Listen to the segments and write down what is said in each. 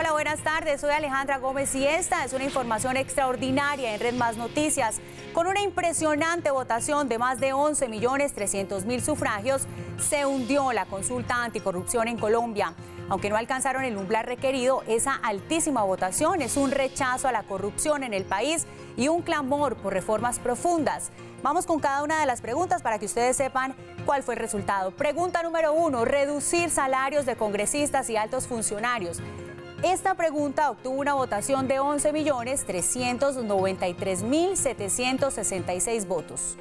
Hola, buenas tardes. Soy Alejandra Gómez y esta es una información extraordinaria en Red Más Noticias. Con una impresionante votación de más de 11.300.000 sufragios, se hundió la consulta anticorrupción en Colombia. Aunque no alcanzaron el umbral requerido, esa altísima votación es un rechazo a la corrupción en el país y un clamor por reformas profundas. Vamos con cada una de las preguntas para que ustedes sepan cuál fue el resultado. Pregunta número 1, reducir salarios de congresistas y altos funcionarios. Esta pregunta obtuvo una votación de 11.393.766 votos.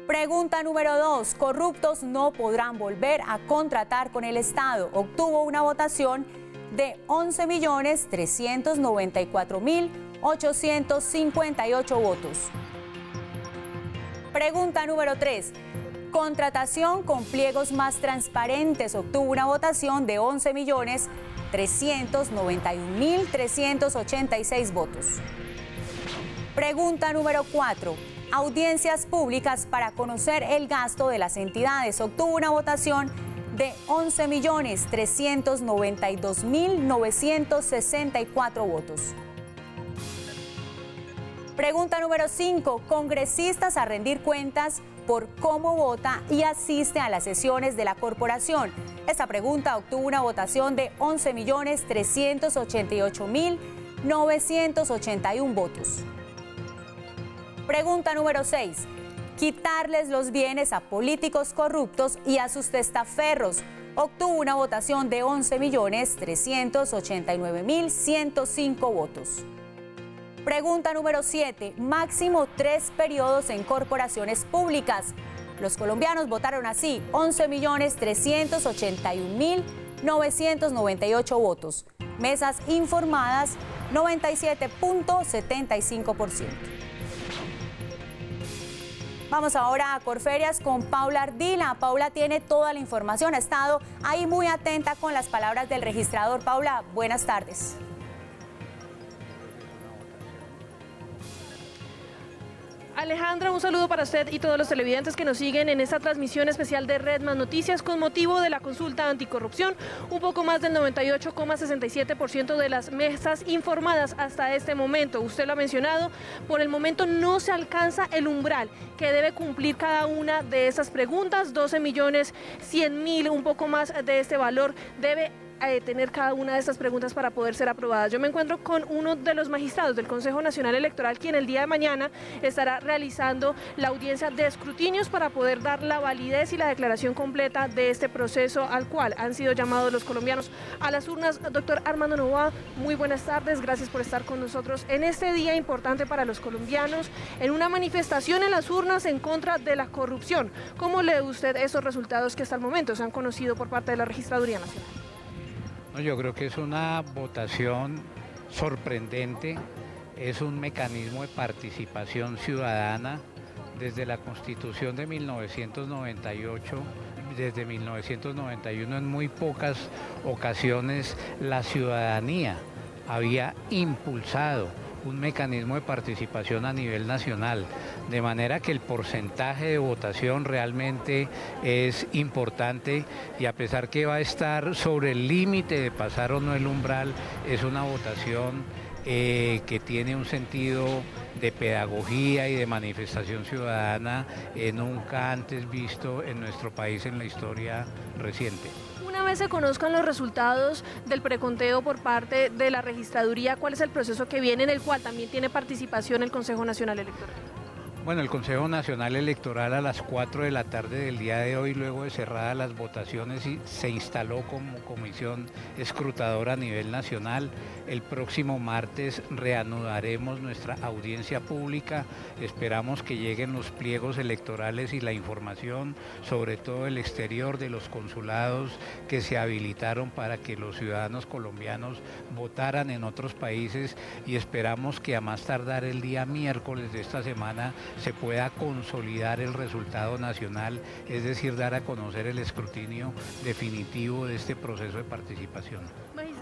Pregunta número 2, corruptos no podrán volver a contratar con el Estado. Obtuvo una votación de 11.394.858 votos. Pregunta número 3, contratación con pliegos más transparentes. Obtuvo una votación de 11.391.386 votos. Pregunta número 4. Audiencias públicas para conocer el gasto de las entidades. Obtuvo una votación de 11.392.964 votos. Pregunta número 5. Congresistas a rendir cuentas por cómo vota y asiste a las sesiones de la corporación. Esta pregunta obtuvo una votación de 11.388.981 votos. Pregunta número 6. Quitarles los bienes a políticos corruptos y a sus testaferros. Obtuvo una votación de 11.389.105 votos. Pregunta número 7. Máximo 3 periodos en corporaciones públicas. Los colombianos votaron así, 11.381.998 votos. Mesas informadas, 97.75%. Vamos ahora a Corferias con Paula Ardila. Paula tiene toda la información, ha estado ahí muy atenta con las palabras del registrador. Paula, buenas tardes. Alejandra, un saludo para usted y todos los televidentes que nos siguen en esta transmisión especial de Red Más Noticias con motivo de la consulta anticorrupción. Un poco más del 98,67% de las mesas informadas hasta este momento. Usted lo ha mencionado, por el momento no se alcanza el umbral que debe cumplir cada una de esas preguntas. 12.100.000, un poco más de este valor debe tener cada una de estas preguntas para poder ser aprobadas. Yo me encuentro con uno de los magistrados del Consejo Nacional Electoral, quien el día de mañana estará realizando la audiencia de escrutinios para poder dar la validez y la declaración completa de este proceso al cual han sido llamados los colombianos a las urnas. Doctor Armando Novoa, muy buenas tardes, gracias por estar con nosotros en este día importante para los colombianos, en una manifestación en las urnas en contra de la corrupción. ¿Cómo lee usted esos resultados que hasta el momento se han conocido por parte de la Registraduría Nacional? Yo creo que es una votación sorprendente, es un mecanismo de participación ciudadana. Desde la Constitución de 1998, desde 1991, en muy pocas ocasiones la ciudadanía había impulsado un mecanismo de participación a nivel nacional, de manera que el porcentaje de votación realmente es importante y a pesar que va a estar sobre el límite de pasar o no el umbral, es una votación que tiene un sentido de pedagogía y de manifestación ciudadana nunca antes visto en nuestro país en la historia reciente. Una vez se conozcan los resultados del preconteo por parte de la Registraduría, ¿cuál es el proceso que viene en el cual también tiene participación el Consejo Nacional Electoral? Bueno, el Consejo Nacional Electoral a las 4 de la tarde del día de hoy, luego de cerradas las votaciones, se instaló como comisión escrutadora a nivel nacional. El próximo martes reanudaremos nuestra audiencia pública. Esperamos que lleguen los pliegos electorales y la información, sobre todo el exterior de los consulados que se habilitaron para que los ciudadanos colombianos votaran en otros países, y esperamos que a más tardar el día miércoles de esta semana se pueda consolidar el resultado nacional, es decir, dar a conocer el escrutinio definitivo de este proceso de participación.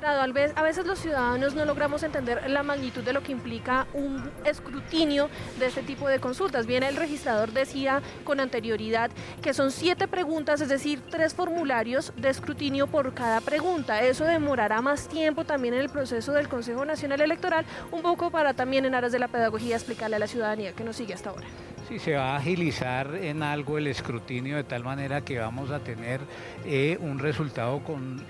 Magistrado, a veces los ciudadanos no logramos entender la magnitud de lo que implica un escrutinio de este tipo de consultas. Bien, el registrador decía con anterioridad que son 7 preguntas, es decir, 3 formularios de escrutinio por cada pregunta. Eso demorará más tiempo también en el proceso del Consejo Nacional Electoral, un poco para también en aras de la pedagogía explicarle a la ciudadanía que nos sigue hasta ahora. Sí, se va a agilizar en algo el escrutinio de tal manera que vamos a tener un resultado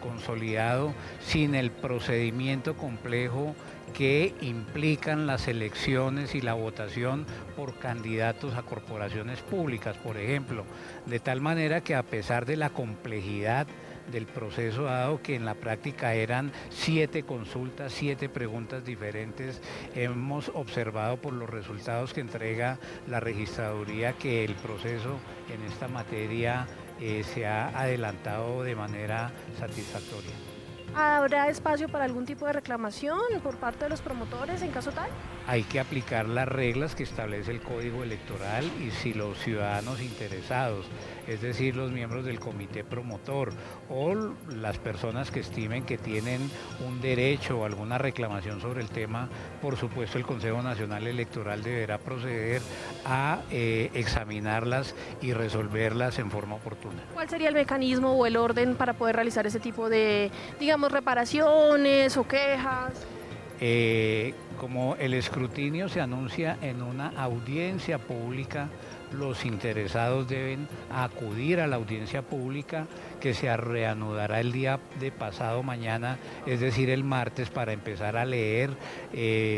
consolidado sin el procedimiento complejo que implican las elecciones y la votación por candidatos a corporaciones públicas, por ejemplo, de tal manera que a pesar de la complejidad del proceso, dado que en la práctica eran 7 consultas, 7 preguntas diferentes, hemos observado por los resultados que entrega la registraduría que el proceso en esta materia se ha adelantado de manera satisfactoria. ¿Habrá espacio para algún tipo de reclamación por parte de los promotores en caso tal? Hay que aplicar las reglas que establece el Código Electoral y si los ciudadanos interesados, es decir, los miembros del comité promotor o las personas que estimen que tienen un derecho o alguna reclamación sobre el tema, por supuesto el Consejo Nacional Electoral deberá proceder a examinarlas y resolverlas en forma oportuna. ¿Cuál sería el mecanismo o el orden para poder realizar ese tipo de, digamos, reparaciones o quejas? Como el escrutinio se anuncia en una audiencia pública, los interesados deben acudir a la audiencia pública que se reanudará el día de pasado mañana, es decir, el martes, para empezar a leer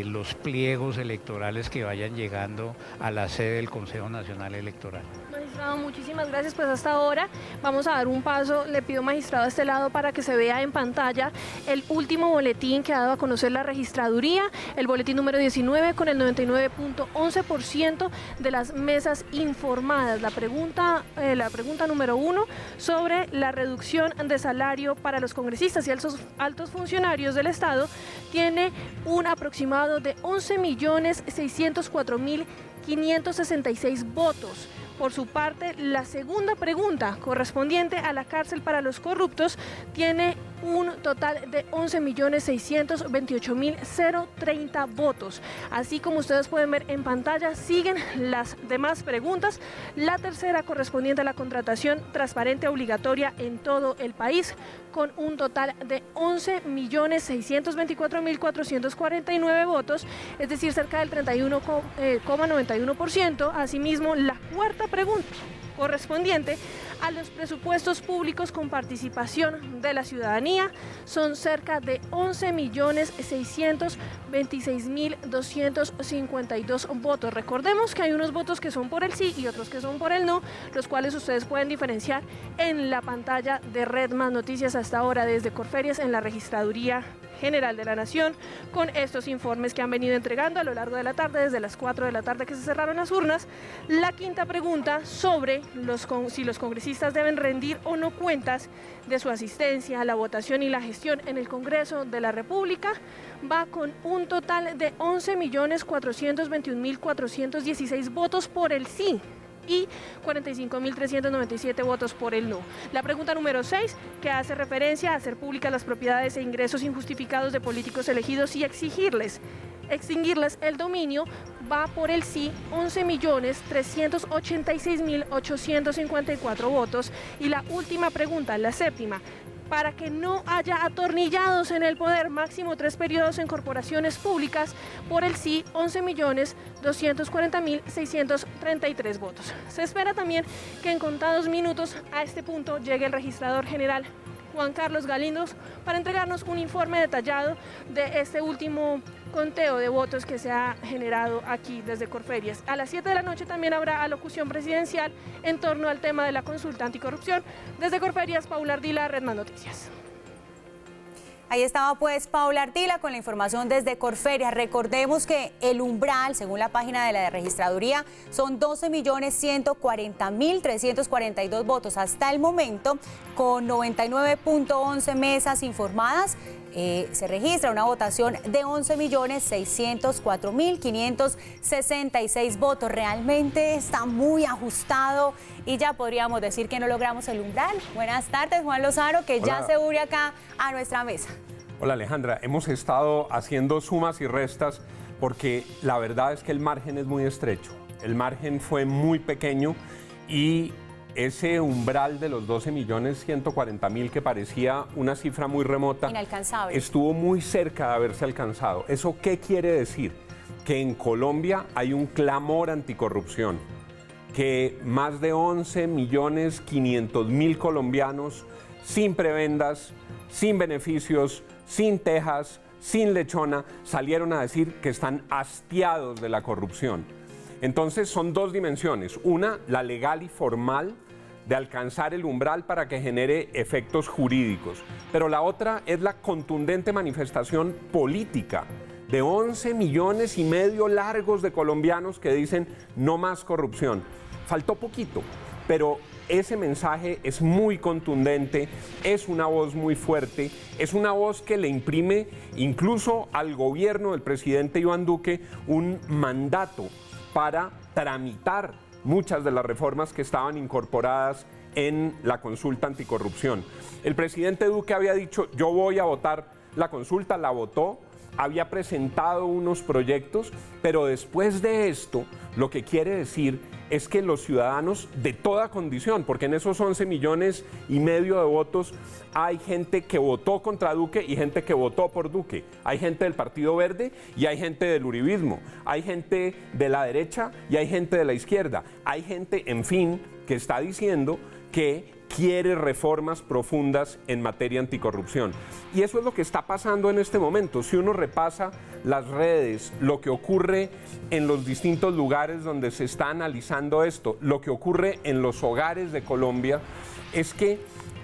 los pliegos electorales que vayan llegando a la sede del Consejo Nacional Electoral. Magistrado, muchísimas gracias. Pues hasta ahora vamos a dar un paso. Le pido, magistrado, a este lado para que se vea en pantalla el último boletín que ha dado a conocer la registraduría, el boletín número 19 con el 99.11% de las mesas informadas. La pregunta número 1 sobre la reducción de salario para los congresistas y altos funcionarios del Estado tiene un aproximado de 11.604.566 votos. Por su parte, la segunda pregunta, correspondiente a la cárcel para los corruptos, tiene un total de 11.628.030 votos. Así como ustedes pueden ver en pantalla, siguen las demás preguntas. La tercera, correspondiente a la contratación transparente obligatoria en todo el país, con un total de 11.624.449 votos, es decir, cerca del 31,91%. Asimismo, la cuarta pregunta, correspondiente a los presupuestos públicos con participación de la ciudadanía, son cerca de 11.626.252 votos. Recordemos que hay unos votos que son por el sí y otros que son por el no, los cuales ustedes pueden diferenciar en la pantalla de Red Más Noticias hasta ahora desde Corferias en la Registraduría General de la Nación, con estos informes que han venido entregando a lo largo de la tarde, desde las 4 de la tarde que se cerraron las urnas. La quinta pregunta sobre si los congresistas deben rendir o no cuentas de su asistencia a la votación y la gestión en el Congreso de la República va con un total de 11.421.416 votos por el sí y 45.397 votos por el no. La pregunta número 6, que hace referencia a hacer públicas las propiedades e ingresos injustificados de políticos elegidos y extinguirles el dominio, va por el sí 11.386.854 votos. Y la última pregunta, la séptima, para que no haya atornillados en el poder, máximo 3 periodos en corporaciones públicas, por el sí 11.240.633 votos. Se espera también que en contados minutos a este punto llegue el registrador general Juan Carlos Galindos para entregarnos un informe detallado de este último conteo de votos que se ha generado aquí desde Corferias. A las 7 de la noche también habrá alocución presidencial en torno al tema de la consulta anticorrupción. Desde Corferias, Paula Ardila, Red Más Noticias. Ahí estaba pues Paula Ardila con la información desde Corferias. Recordemos que el umbral, según la página de la registraduría, son 12.140.342 votos hasta el momento, con 99.11 mesas informadas. Se registra una votación de 11.604.566 votos. Realmente está muy ajustado y ya podríamos decir que no logramos el umbral. Buenas tardes, Juan Lozano, que ya se une acá a nuestra mesa. Hola Alejandra, hemos estado haciendo sumas y restas porque la verdad es que el margen es muy estrecho. El margen fue muy pequeño y ese umbral de los 12.140.000 que parecía una cifra muy remota, inalcanzable, estuvo muy cerca de haberse alcanzado. ¿Eso qué quiere decir? Que en Colombia hay un clamor anticorrupción, que más de 11.500.000 colombianos sin prebendas, sin beneficios, sin tejas, sin lechona, salieron a decir que están hastiados de la corrupción. Entonces son dos dimensiones, una, la legal y formal, de alcanzar el umbral para que genere efectos jurídicos, pero la otra es la contundente manifestación política de 11,5 millones largos de colombianos que dicen no más corrupción. Faltó poquito, pero ese mensaje es muy contundente, es una voz muy fuerte, es una voz que le imprime incluso al gobierno del presidente Iván Duque un mandato para tramitar muchas de las reformas que estaban incorporadas en la consulta anticorrupción. El presidente Duque había dicho, yo voy a votar la consulta, la votó, había presentado unos proyectos, pero después de esto, lo que quiere decir es que los ciudadanos de toda condición, porque en esos 11,5 millones de votos hay gente que votó contra Duque y gente que votó por Duque. Hay gente del Partido Verde y hay gente del uribismo. Hay gente de la derecha y hay gente de la izquierda. Hay gente, en fin, que está diciendo que quiere reformas profundas en materia anticorrupción. Y eso es lo que está pasando en este momento. Si uno repasa las redes, lo que ocurre en los distintos lugares donde se está analizando esto, lo que ocurre en los hogares de Colombia, es que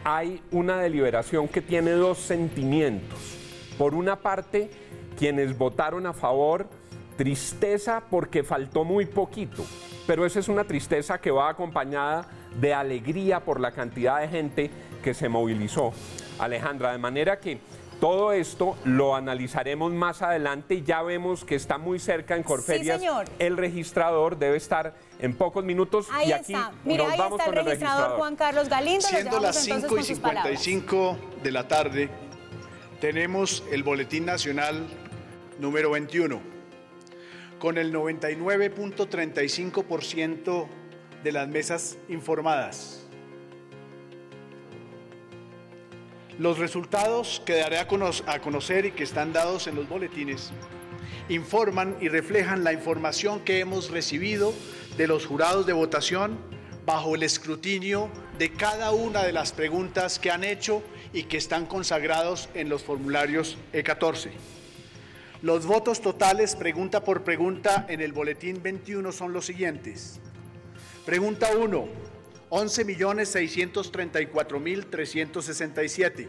hay una deliberación que tiene dos sentimientos. Por una parte, quienes votaron a favor, tristeza porque faltó muy poquito, pero esa es una tristeza que va acompañada de alegría por la cantidad de gente que se movilizó, Alejandra, de manera que todo esto lo analizaremos más adelante. Ya vemos que está muy cerca en Corferias. Sí, señor. El registrador debe estar en pocos minutos. Ahí y aquí está. Mira, ahí está el registrador Juan Carlos Galindo. Siendo las 5:55 de la tarde, tenemos el Boletín Nacional número 21, con el 99.35% de las mesas informadas. Los resultados que daré a conocer y que están dados en los boletines informan y reflejan la información que hemos recibido de los jurados de votación bajo el escrutinio de cada una de las preguntas que han hecho y que están consagrados en los formularios E14. Los votos totales, pregunta por pregunta, en el boletín 21 son los siguientes. Pregunta 1, 11.634.367.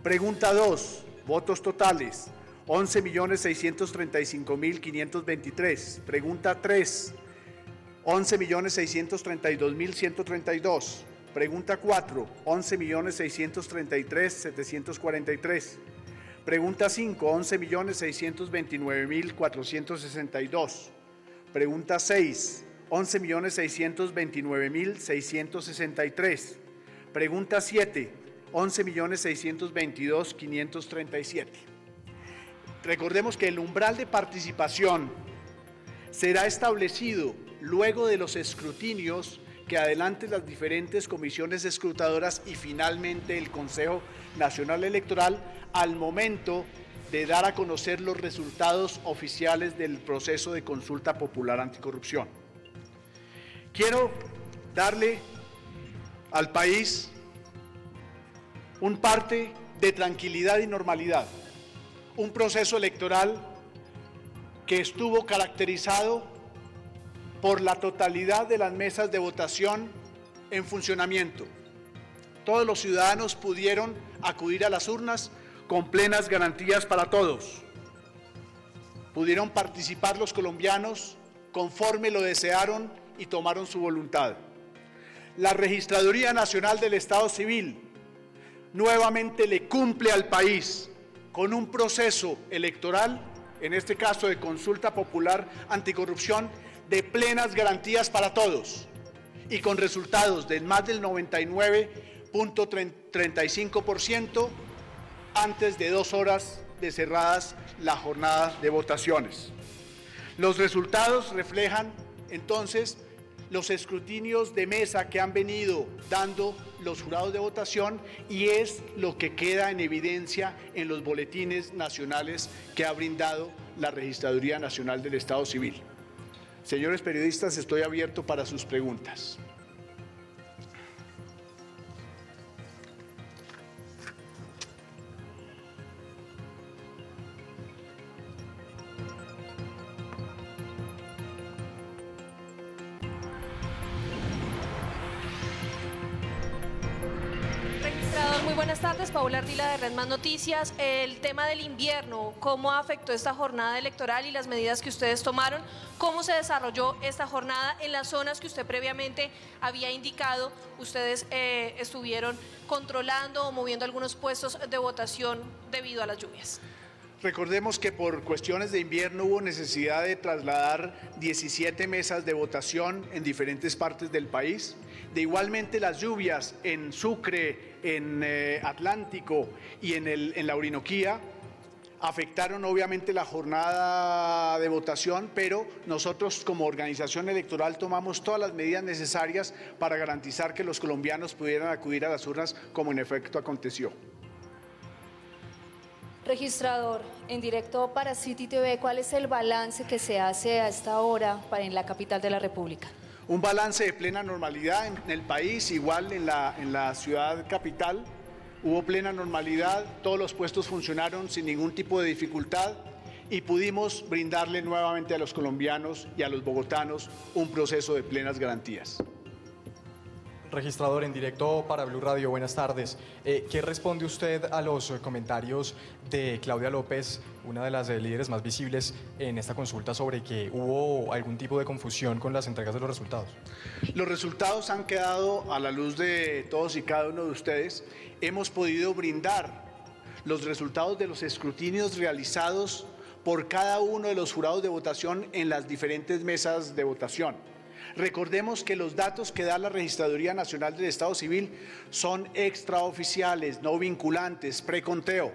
Pregunta 2, votos totales, 11.635.523. Pregunta 3, 11.632.132. Pregunta 4, 11.633.743. Pregunta 5, 11.629.462. Pregunta 6, 11.629.663. Pregunta 7, 11.622.537. Recordemos que el umbral de participación será establecido luego de los escrutinios que adelante las diferentes comisiones escrutadoras y finalmente el Consejo Nacional Electoral al momento de dar a conocer los resultados oficiales del proceso de consulta popular anticorrupción. Quiero darle al país un parte de tranquilidad y normalidad, un proceso electoral que estuvo caracterizado por la totalidad de las mesas de votación en funcionamiento. Todos los ciudadanos pudieron acudir a las urnas con plenas garantías para todos. Pudieron participar los colombianos conforme lo desearon y tomaron su voluntad. La Registraduría Nacional del Estado Civil nuevamente le cumple al país con un proceso electoral, en este caso de consulta popular anticorrupción, de plenas garantías para todos y con resultados del más del 99.35% antes de 2 horas de cerradas la jornada de votaciones. Los resultados reflejan entonces los escrutinios de mesa que han venido dando los jurados de votación y es lo que queda en evidencia en los boletines nacionales que ha brindado la Registraduría Nacional del Estado Civil. Señores periodistas, estoy abierto para sus preguntas. Muy buenas tardes, Paula Ardila de Red Más Noticias. El tema del invierno, ¿cómo afectó esta jornada electoral y las medidas que ustedes tomaron? ¿Cómo se desarrolló esta jornada en las zonas que usted previamente había indicado? Ustedes estuvieron controlando o moviendo algunos puestos de votación debido a las lluvias. Recordemos que por cuestiones de invierno hubo necesidad de trasladar 17 mesas de votación en diferentes partes del país. De igualmente las lluvias en Sucre, en Atlántico y en la Orinoquía afectaron obviamente la jornada de votación, pero nosotros como organización electoral tomamos todas las medidas necesarias para garantizar que los colombianos pudieran acudir a las urnas como en efecto aconteció. Registrador, en directo para City TV, ¿cuál es el balance que se hace a esta hora en la capital de la República? Un balance de plena normalidad en el país, igual en la ciudad capital, hubo plena normalidad, todos los puestos funcionaron sin ningún tipo de dificultad y pudimos brindarle nuevamente a los colombianos y a los bogotanos un proceso de plenas garantías. Registrador, en directo para Blue Radio, buenas tardes. ¿Qué responde usted a los comentarios de Claudia López, una de las líderes más visibles en esta consulta, sobre que hubo algún tipo de confusión con las entregas de los resultados? Los resultados han quedado a la luz de todos y cada uno de ustedes. Hemos podido brindar los resultados de los escrutinios realizados por cada uno de los jurados de votación en las diferentes mesas de votación. Recordemos que los datos que da la Registraduría Nacional del Estado Civil son extraoficiales, no vinculantes, preconteo.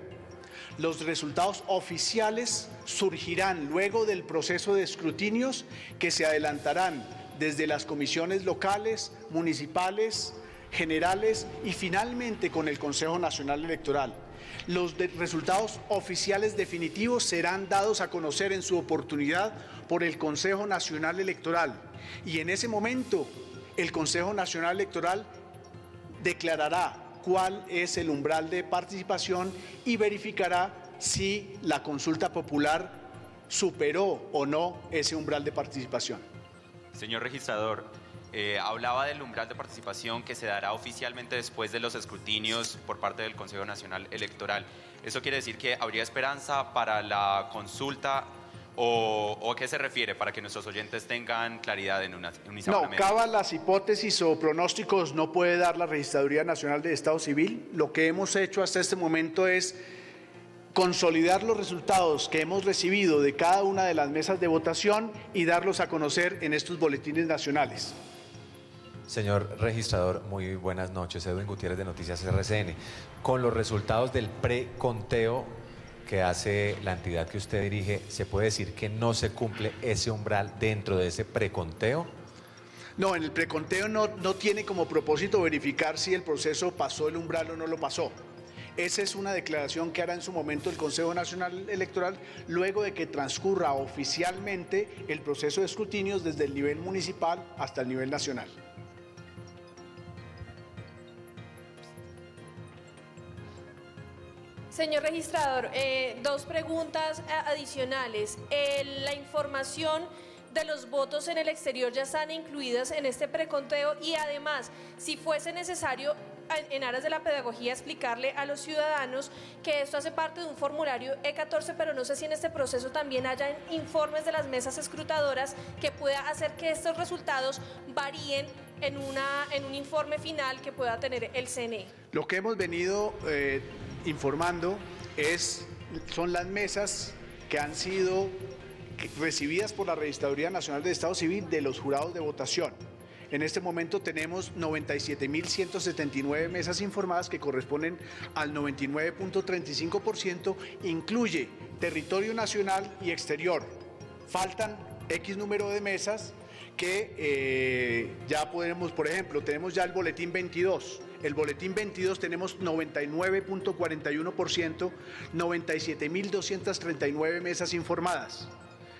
Los resultados oficiales surgirán luego del proceso de escrutinios que se adelantarán desde las comisiones locales, municipales, generales y finalmente con el Consejo Nacional Electoral. Los resultados oficiales definitivos serán dados a conocer en su oportunidad por el Consejo Nacional Electoral y en ese momento el Consejo Nacional Electoral declarará cuál es el umbral de participación y verificará si la consulta popular superó o no ese umbral de participación. Señor registrador, hablaba del umbral de participación que se dará oficialmente después de los escrutinios por parte del Consejo Nacional Electoral. ¿Eso quiere decir que habría esperanza para la consulta o a qué se refiere para que nuestros oyentes tengan claridad en un No, cabe las hipótesis o pronósticos no puede dar la Registraduría Nacional del Estado Civil. Lo que hemos hecho hasta este momento es consolidar los resultados que hemos recibido de cada una de las mesas de votación y darlos a conocer en estos boletines nacionales. Señor registrador, muy buenas noches. Edwin Gutiérrez de Noticias RCN. Con los resultados del preconteo que hace la entidad que usted dirige, ¿se puede decir que no se cumple ese umbral dentro de ese preconteo? No, en el preconteo no tiene como propósito verificar si el proceso pasó el umbral o no lo pasó. Esa es una declaración que hará en su momento el Consejo Nacional Electoral luego de que transcurra oficialmente el proceso de escrutinios desde el nivel municipal hasta el nivel nacional. Señor registrador, dos preguntas adicionales. La información de los votos en el exterior ya están incluidas en este preconteo y además, si fuese necesario, en aras de la pedagogía, explicarle a los ciudadanos que esto hace parte de un formulario E14, pero no sé si en este proceso también haya informes de las mesas escrutadoras que pueda hacer que estos resultados varíen en un informe final que pueda tener el CNE. Lo que hemos venido informando son las mesas que han sido recibidas por la Registraduría Nacional del Estado Civil de los jurados de votación. En este momento tenemos 97.179 mesas informadas que corresponden al 99.35%, incluye territorio nacional y exterior. Faltan X número de mesas que ya podemos, por ejemplo, tenemos ya el boletín 22. El boletín 22 tenemos 99.41%, 97.239 mesas informadas.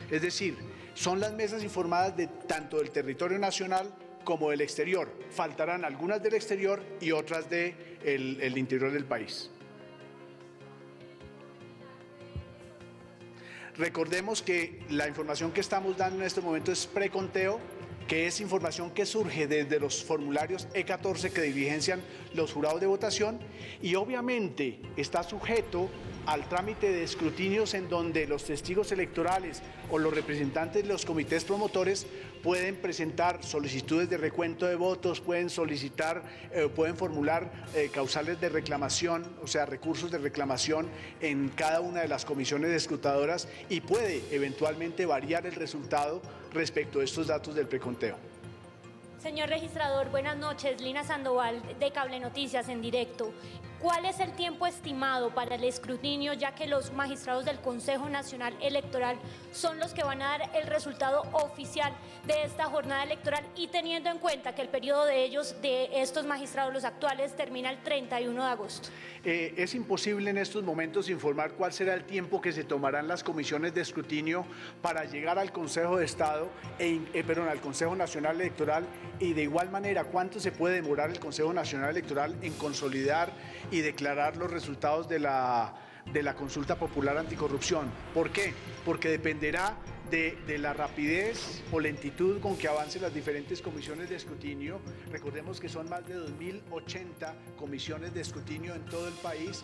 Es decir, son las mesas informadas de tanto del territorio nacional como del exterior. Faltarán algunas del exterior y otras del interior del país. Recordemos que la información que estamos dando en este momento es preconteo, que es información que surge desde los formularios E14 que diligencian los jurados de votación y obviamente está sujeto al trámite de escrutinios en donde los testigos electorales o los representantes de los comités promotores pueden presentar solicitudes de recuento de votos, pueden formular causales de reclamación, o sea, recursos de reclamación en cada una de las comisiones escrutadoras y puede eventualmente variar el resultado respecto a estos datos del preconteo. Señor registrador, buenas noches. Lina Sandoval, de Cable Noticias en directo. ¿Cuál es el tiempo estimado para el escrutinio, ya que los magistrados del Consejo Nacional Electoral son los que van a dar el resultado oficial de esta jornada electoral y teniendo en cuenta que el periodo de estos magistrados, los actuales, termina el 31 de agosto? Es imposible en estos momentos informar cuál será el tiempo que se tomarán las comisiones de escrutinio para llegar al Consejo de Estado, al Consejo Nacional Electoral y de igual manera cuánto se puede demorar el Consejo Nacional Electoral en consolidar y declarar los resultados de la consulta popular anticorrupción. ¿Por qué? Porque dependerá de la rapidez o lentitud con que avancen las diferentes comisiones de escrutinio. Recordemos que son más de 2.080 comisiones de escrutinio en todo el país.